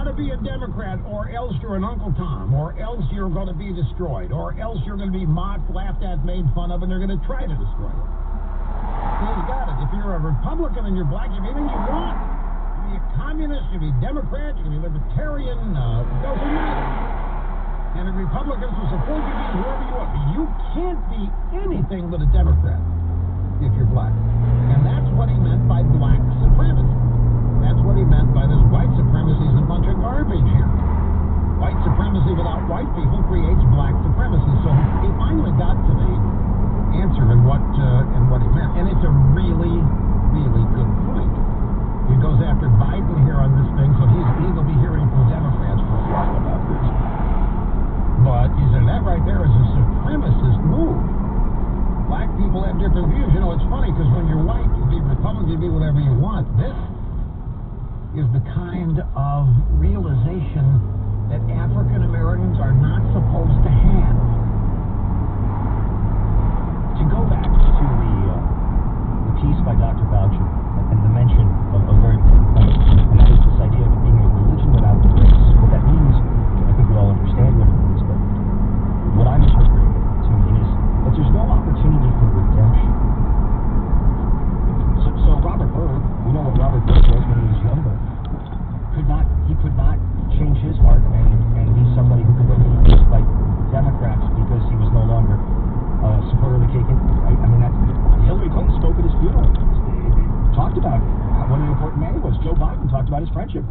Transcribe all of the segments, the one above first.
to be a Democrat, or else you're an Uncle Tom, or else you're going to be destroyed, or else you're going to be mocked, laughed at, made fun of, and they're going to try to destroy you. He's got it. If you're a Republican and you're black, you can be anything you want. You can be a communist, you can be Democrat, you can be libertarian, doesn't matter. And the Republicans will support you being whoever you want. But you can't be anything but a Democrat if you're black. And that's what he meant by black supremacy. That's what he meant by this white supremacy is a bunch of garbage here. White supremacy without white people creates black supremacy. So he finally got to the answer in what he meant. And it's a really, really good point. He goes after Biden here on this thing, so he'll be hearing from Democrats for a while about this. But he said that right there is a supremacist move. Black people have different views. You know, it's funny because when you're white, you be Republican, you be whatever you want. This is the kind of realization that African Americans are not supposed to have. To go back to the piece by Dr. Fauci and the mention of a very important point, and that is this idea of it being a religion without grace. What that means, I think we all understand what it means, but what I'm interpreting it to mean is that there's no opportunity for redemption. So Robert Byrd, we know what Robert Byrd was when he was younger, could not change his heart and be somebody who could be used by Democrats because he was no longer a supporter of the KKK. Right? I mean, that's Hillary Clinton spoke at his funeral. Talked about what an important man he was. Joe Biden talked about his friendship.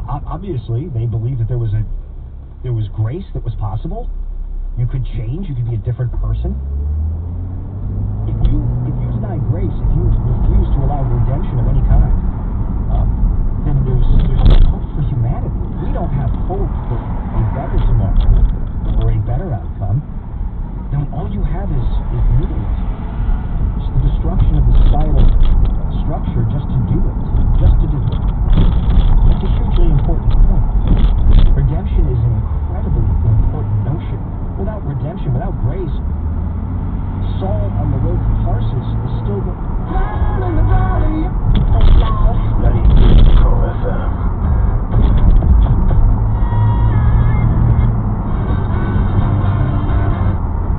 Obviously, they believed that there was grace that was possible. You could change. You could be a different person. If you deny grace, if you refuse to allow redemption of any kind, then there's no hope for humanity. We don't have hope for a better tomorrow or a better outcome. Then all you have is mutiny. It's the destruction of the societal structure just to do it. Just to do it. It's a hugely important point. Redemption is an incredibly important notion. Without redemption, without grace, Saul on the road to Tarsus is still down in the valley. Ready to go FM.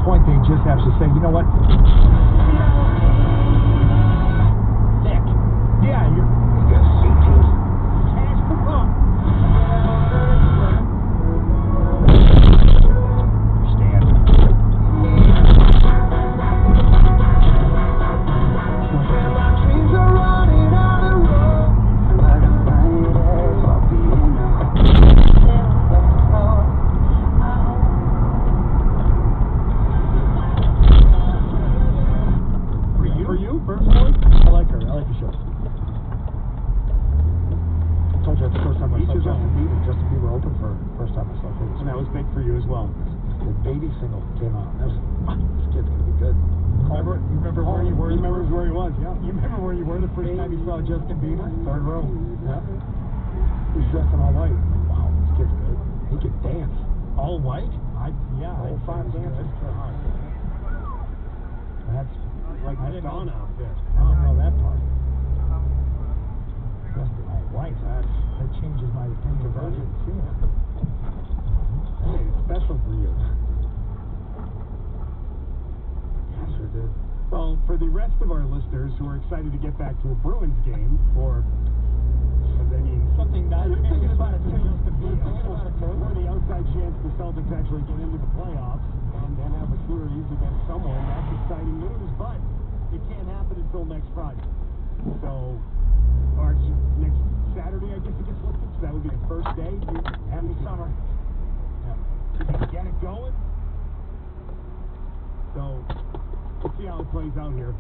Point they just have to say, you know what? Thick. Yeah, you're cash per pump. Single came out. That was, this kid's gonna be good. You remember where you were? He remembers where he was, yeah. You remember where you were the first time you saw Justin Bieber? Third row. Yeah. He was dressed in all white. Wow, this kid's good. He can dance. All white? Yeah. All five dances. That's like Madonna outfit. I don't know that part. Dressed in all white. That changes my opinion of it. Hey, it's special for you. Sure did. Well, for the rest of our listeners who are excited to get back to a Bruins game, or something nice, thinking about it just to be or the outside chance the Celtics actually get into the playoffs and then have a series against someone, that's exciting news, but it can't happen until next Friday. So, or next Saturday, I guess it gets lifted, so that would be the first day. Happy summer. Yeah. Get it going. So, let's see how it plays out here.